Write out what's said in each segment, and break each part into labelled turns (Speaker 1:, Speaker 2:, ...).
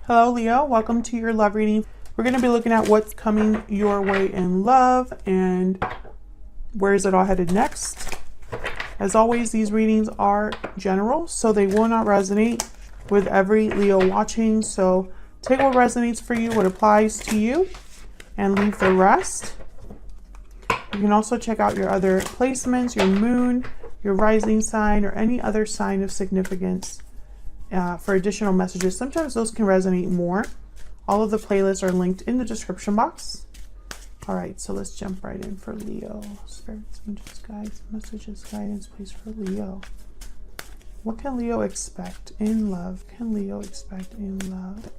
Speaker 1: Hello, Leo. Welcome to your love reading. We're going to be looking at what's coming your way in love and where is it all headed next. As always, these readings are general, so they will not resonate with every Leo watching. So take what resonates for you, what applies to you, and leave the rest. You can also check out your other placements, your moon, your rising sign, or any other sign of significance for additional messages. Sometimes those can resonate more. All of the playlists are linked in the description box. All right, so let's jump right in for Leo. Spirits, angels, guides, messages, guidance, please, for Leo. What can Leo expect in love? Can Leo expect in love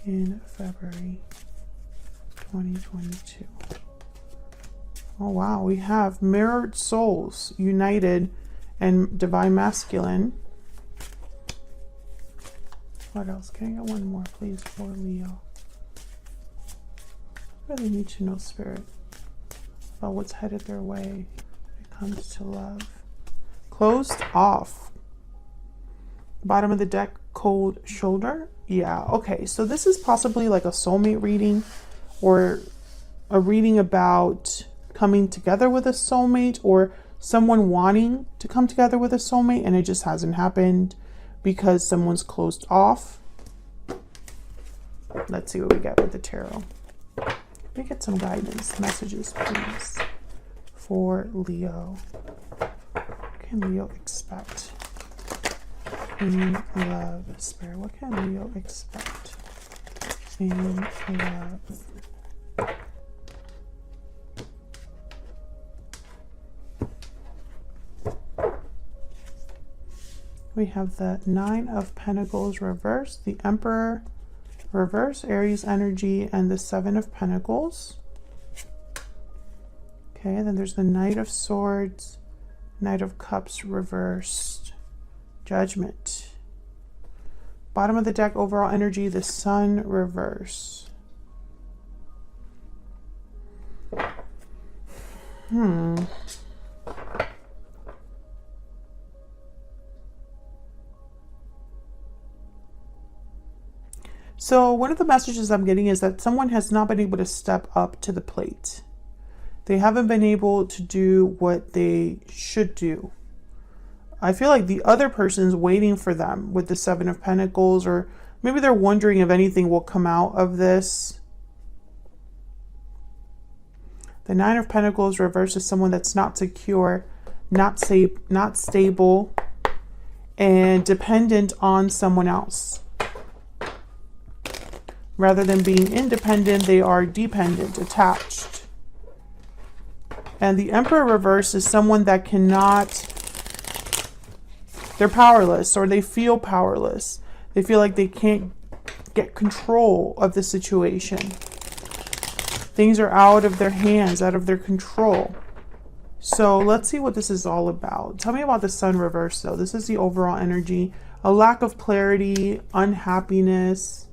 Speaker 1: in February 2022? Oh wow, we have mirrored souls united and divine masculine. What else? Can I get one more, please, for Leo? I really need to know, Spirit, about what's headed their way when it comes to love. Closed off. Bottom of the deck, cold shoulder. Yeah, okay. So this is possibly like a soulmate reading or a reading about coming together with a soulmate or someone wanting to come together with a soulmate and it just hasn't happened because someone's closed off. Let's see what we get with the tarot. Let me get some guidance messages, please, for Leo. What can Leo expect in love? Spirit, what can Leo expect in love? We have the Nine of Pentacles reversed, the Emperor reverse, Aries energy, and the Seven of Pentacles. Okay, then there's the Knight of Swords, Knight of Cups reversed, Judgment. Bottom of the deck, overall energy, the Sun reverse. So one of the messages I'm getting is that someone has not been able to step up to the plate. They haven't been able to do what they should do. I feel like the other person's waiting for them with the Seven of Pentacles, or maybe they're wondering if anything will come out of this. The Nine of Pentacles reversed is someone that's not secure, not safe, not stable, and dependent on someone else. Rather than being independent, they are dependent, attached. And the Emperor reverse is someone that cannot, they're powerless, or they feel powerless. They feel like they can't get control of the situation. Things are out of their hands, out of their control. So let's see what this is all about. Tell me about the Sun reverse, though. This is the overall energy. A lack of clarity, unhappiness.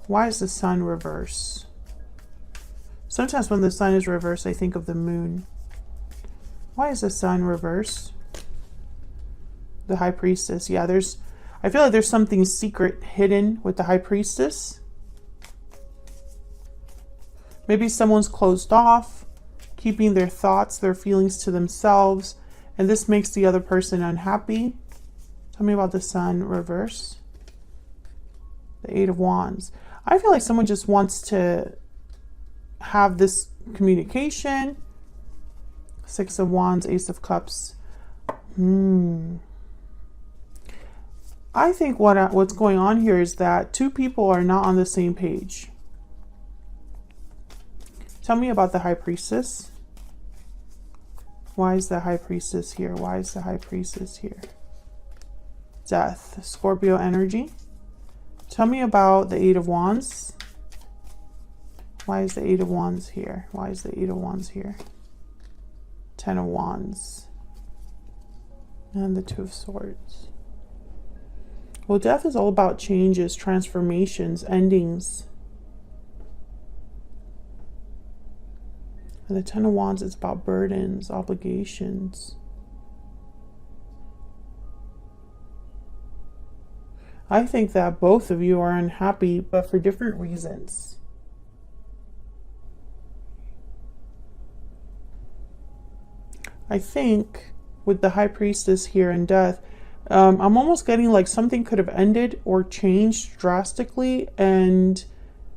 Speaker 1: Why is the Sun reverse? Sometimes when the Sun is reversed, I think of the Moon. Why is the Sun reverse? The High Priestess. Yeah, I feel like there's something secret hidden with the High Priestess. Maybe someone's closed off, keeping their thoughts, their feelings to themselves, and this makes the other person unhappy. Tell me about the Sun reverse. The Eight of Wands. I feel like someone just wants to have this communication. Six of Wands, Ace of Cups. I think what's going on here is that two people are not on the same page. Tell me about the High Priestess. Why is the High Priestess here? Why is the High Priestess here? Death, Scorpio energy. Tell me about the Eight of Wands. Why is the Eight of Wands here? Why is the Eight of Wands here? Ten of Wands. And the Two of Swords. Well, death is all about changes, transformations, endings. And the Ten of Wands is about burdens, obligations. I think that both of you are unhappy, but for different reasons. I think with the High Priestess here and Death, I'm almost getting like something could have ended or changed drastically, and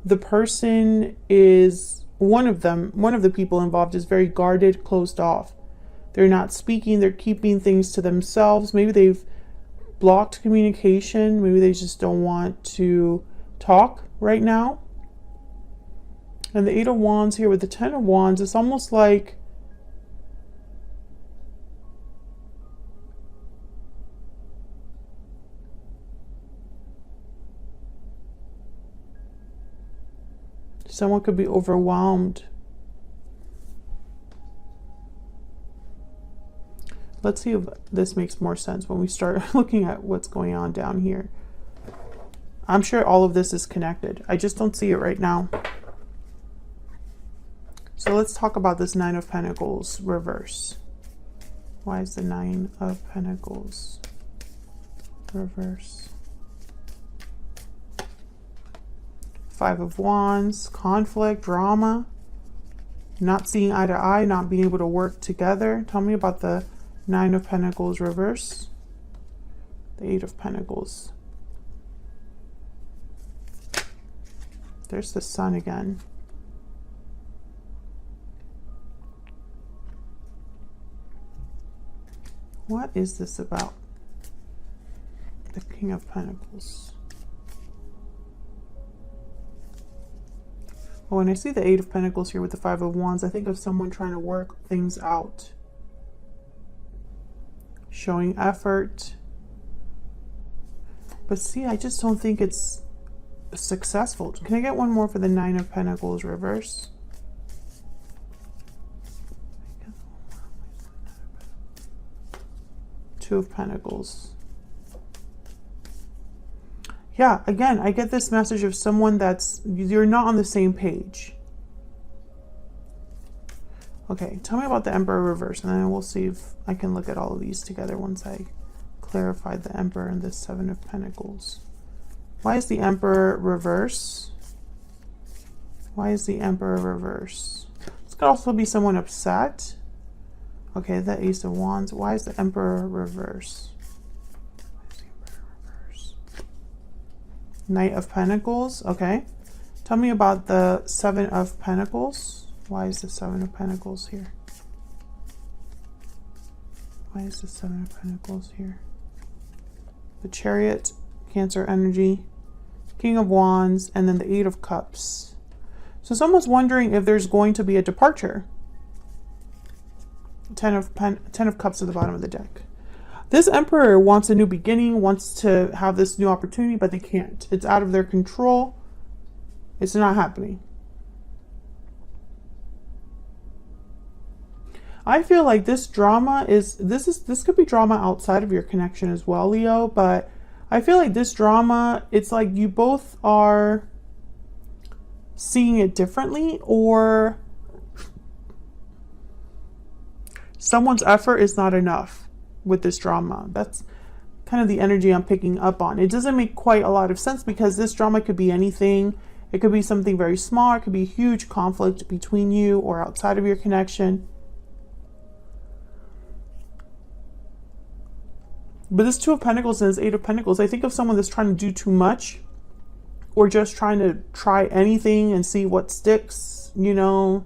Speaker 1: the person is, one of the people involved is very guarded, closed off. They're not speaking, they're keeping things to themselves. Maybe they've blocked communication, maybe they just don't want to talk right now. And the Eight of Wands here with the Ten of Wands, it's almost like someone could be overwhelmed. Let's see if this makes more sense when we start looking at what's going on down here. I'm sure all of this is connected. I just don't see it right now. So let's talk about this Nine of Pentacles reverse. Why is the Nine of Pentacles reverse? Five of Wands, conflict, drama, not seeing eye to eye, not being able to work together. Tell me about the Nine of Pentacles reverse. The Eight of Pentacles. There's the Sun again. What is this about? The King of Pentacles. Well, when I see the Eight of Pentacles here with the Five of Wands, I think of someone trying to work things out. Showing effort. But see, I just don't think it's successful. Can I get one more for the Nine of Pentacles reverse? Two of Pentacles. Yeah, again, I get this message of someone that's, you're not on the same page. Okay, tell me about the Emperor reverse, and then we'll see if I can look at all of these together once I clarify the Emperor and the Seven of Pentacles. Why is the Emperor reverse? Why is the Emperor reverse? This could also be someone upset. Okay, the Ace of Wands. Why is the Emperor reverse? Knight of Pentacles. Okay. Tell me about the Seven of Pentacles. Why is the Seven of Pentacles here? Why is the Seven of Pentacles here? The Chariot, Cancer energy, King of Wands, and then the Eight of Cups. So someone's wondering if there's going to be a departure. Ten of Cups at the bottom of the deck. This Emperor wants a new beginning, wants to have this new opportunity, but they can't. It's out of their control. It's not happening. I feel like this drama is, this could be drama outside of your connection as well, Leo, but I feel like this drama, it's like you both are seeing it differently, or someone's effort is not enough with this drama. That's kind of the energy I'm picking up on. It doesn't make quite a lot of sense because this drama could be anything. It could be something very small. It could be a huge conflict between you or outside of your connection. But this Two of Pentacles and this Eight of Pentacles, I think of someone that's trying to do too much or just trying to try anything and see what sticks, you know,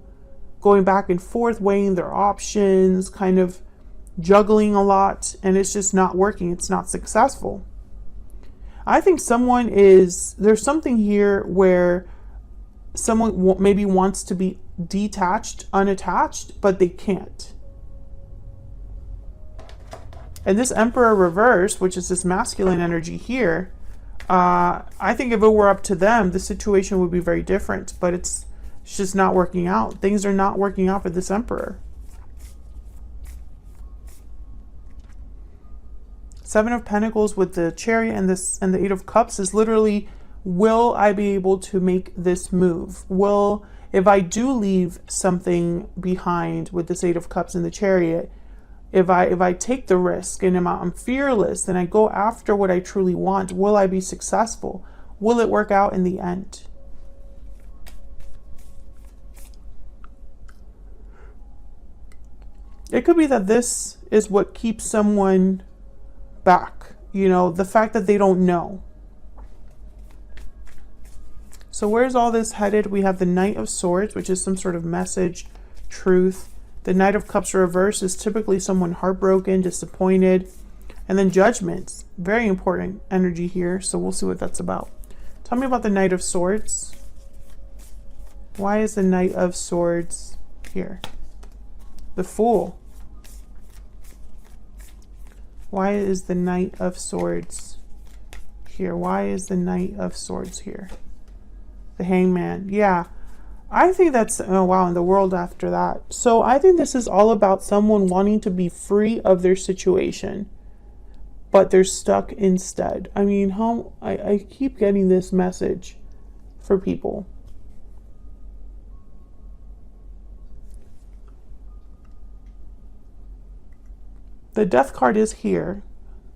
Speaker 1: going back and forth, weighing their options, kind of juggling a lot, and it's just not working. It's not successful. I think someone is, there's something here where someone maybe wants to be detached, unattached, but they can't. And this Emperor reverse, which is this masculine energy here, I think if it were up to them, the situation would be very different, but it's just not working out. Things are not working out for this Emperor. Seven of Pentacles with the Chariot and the Eight of Cups is literally, will I be able to make this move? If I do leave something behind with this Eight of Cups and the Chariot, If I take the risk and I'm fearless and I go after what I truly want, will I be successful? Will it work out in the end? It could be that this is what keeps someone back, you know, the fact that they don't know. So where's all this headed? We have the Knight of Swords, which is some sort of message, truth. The Knight of Cups reverse is typically someone heartbroken, disappointed. And then Judgment, very important energy here. So we'll see what that's about. Tell me about the Knight of Swords. Why is the Knight of Swords here? The Fool. Why is the Knight of Swords here? Why is the Knight of Swords here? The Hangman. Yeah, I think that's, oh wow, in the world after that. So I think this is all about someone wanting to be free of their situation, but they're stuck instead. I mean, how I keep getting this message for people. The Death card is here.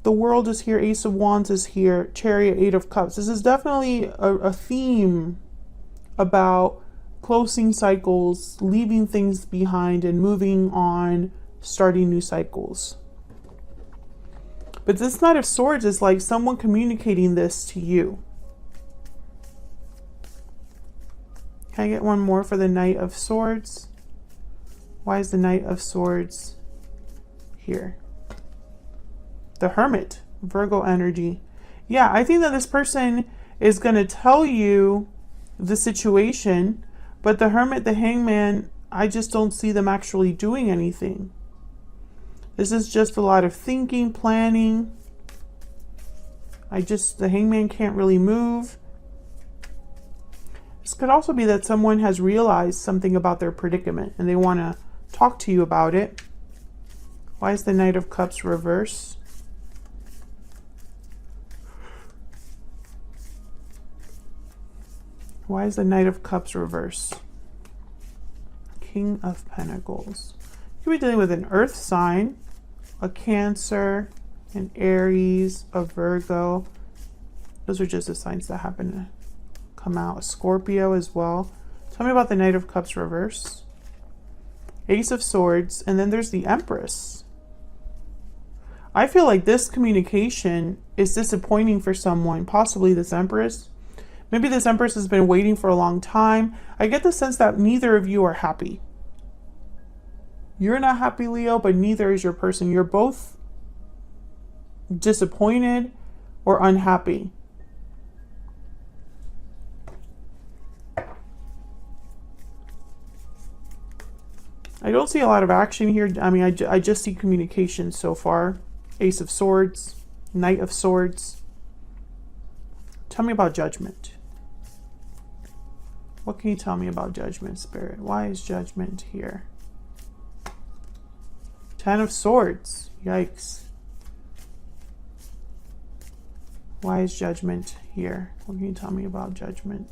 Speaker 1: The World is here. Ace of Wands is here. Chariot, Eight of Cups. This is definitely a theme about closing cycles, leaving things behind and moving on, starting new cycles. But this Knight of Swords is like someone communicating this to you. Can I get one more for the Knight of Swords? Why is the Knight of Swords here? The Hermit, Virgo energy. Yeah, I think that this person is going to tell you the situation, but the Hermit, the Hangman, I just don't see them actually doing anything. This is just a lot of thinking, planning. The Hangman can't really move. This could also be that someone has realized something about their predicament and they want to talk to you about it. Why is the Knight of Cups reverse? Why is the Knight of Cups reverse? King of Pentacles. You could be dealing with an earth sign, a Cancer, an Aries, a Virgo. Those are just the signs that happen to come out. A Scorpio as well. Tell me about the Knight of Cups reverse. Ace of Swords, and then there's the Empress. I feel like this communication is disappointing for someone, possibly this Empress. Maybe this Empress has been waiting for a long time. I get the sense that neither of you are happy. You're not happy, Leo, but neither is your person. You're both disappointed or unhappy. I don't see a lot of action here. I mean, I just see communication so far. Ace of Swords, Knight of Swords. Tell me about Judgment. What can you tell me about Judgment, Spirit? Why is Judgment here? Ten of Swords. Yikes. Why is Judgment here? What can you tell me about Judgment?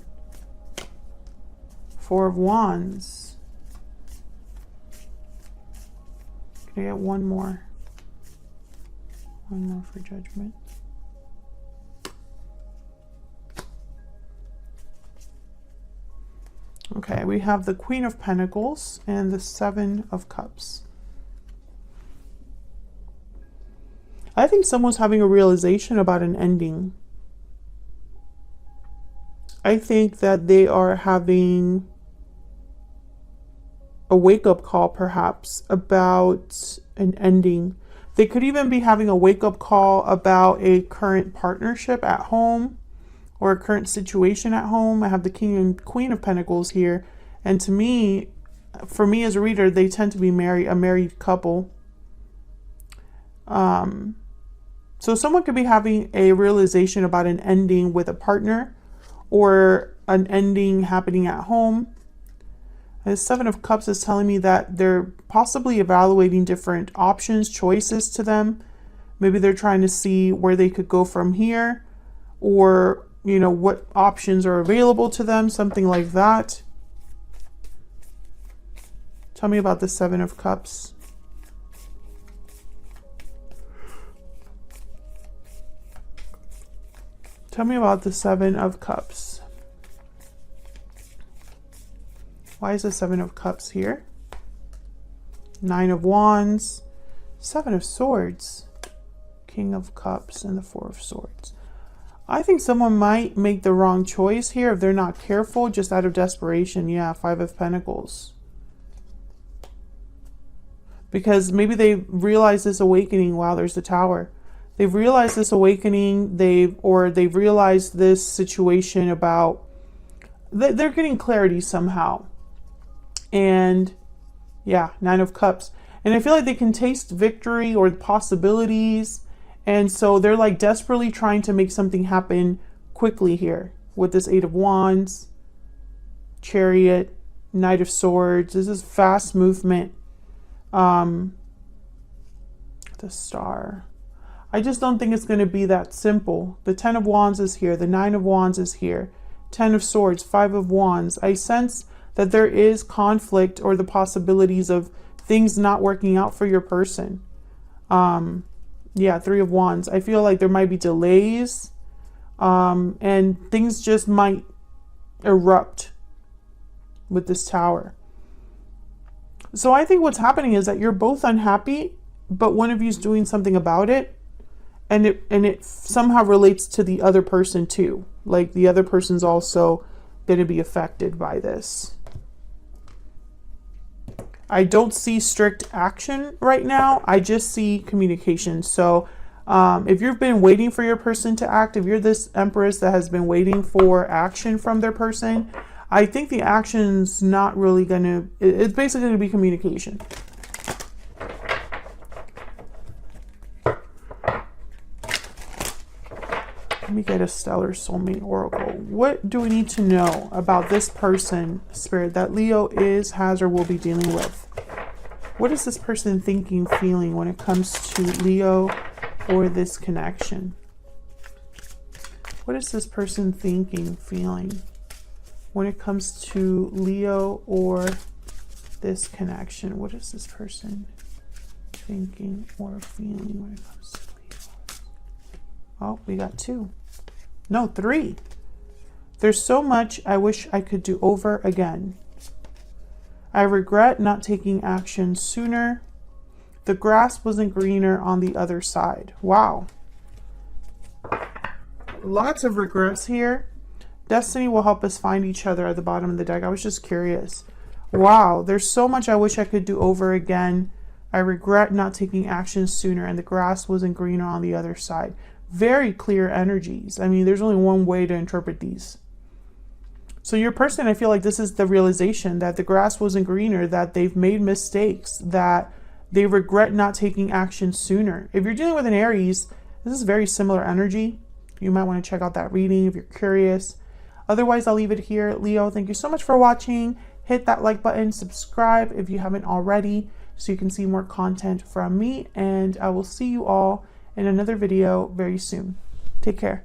Speaker 1: Four of Wands. Can I get one more? One more for Judgment. Okay, we have the Queen of Pentacles and the Seven of Cups. I think someone's having a realization about an ending. I think that they are having a wake-up call, perhaps, about an ending. They could even be having a wake-up call about a current partnership at home or a current situation at home. I have the King and Queen of Pentacles here. And to me, for me as a reader, they tend to be a married couple. So someone could be having a realization about an ending with a partner or an ending happening at home. The Seven of Cups is telling me that they're possibly evaluating different options, choices to them. Maybe they're trying to see where they could go from here, or, you know, what options are available to them, something like that. Tell me about the Seven of Cups. Tell me about the Seven of Cups. Why is the Seven of Cups here? Nine of Wands, Seven of Swords, King of Cups, and the Four of Swords. I think someone might make the wrong choice here if they're not careful, just out of desperation. Yeah, Five of Pentacles. Because maybe they realize this awakening. Wow, there's the Tower. They've realized this awakening. They've realized this situation about, they're getting clarity somehow. And yeah, Nine of Cups. And I feel like they can taste victory or possibilities. And so they're like desperately trying to make something happen quickly here with this Eight of Wands, Chariot, Knight of Swords. This is fast movement. The Star. I just don't think it's going to be that simple. The Ten of Wands is here. The Nine of Wands is here. Ten of Swords, Five of Wands. I sense that there is conflict or the possibilities of things not working out for your person. Yeah, Three of Wands. I feel like there might be delays, and things just might erupt with this Tower. So I think what's happening is that you're both unhappy, but one of you is doing something about it, and it somehow relates to the other person too. Like the other person's also going to be affected by this. I don't see strict action right now. I just see communication. So if you've been waiting for your person to act, if you're this Empress that has been waiting for action from their person, I think the action's not really going to, it's basically going to be communication. Let me get a Stellar Soulmate Oracle. What do we need to know about this person, Spirit, that Leo is, has, or will be dealing with? What is this person thinking, feeling when it comes to Leo or this connection? What is this person thinking, feeling when it comes to Leo or this connection? What is this person thinking or feeling when it comes to Leo? Oh, we got two. No, three. There's so much I wish I could do over again. I regret not taking action sooner. The grass wasn't greener on the other side. Wow. Lots of regrets here. Destiny will help us find each other at the bottom of the deck. I was just curious. Wow, there's so much I wish I could do over again. I regret not taking action sooner, and the grass wasn't greener on the other side. Very clear energies. I mean, there's only one way to interpret these. So your person, I feel like this is the realization that the grass wasn't greener, that they've made mistakes, that they regret not taking action sooner. If you're dealing with an Aries, this is very similar energy. You might want to check out that reading if you're curious. Otherwise, I'll leave it here. Leo, thank you so much for watching. Hit that like button, subscribe if you haven't already, so you can see more content from me. And I will see you all in another video very soon. Take care.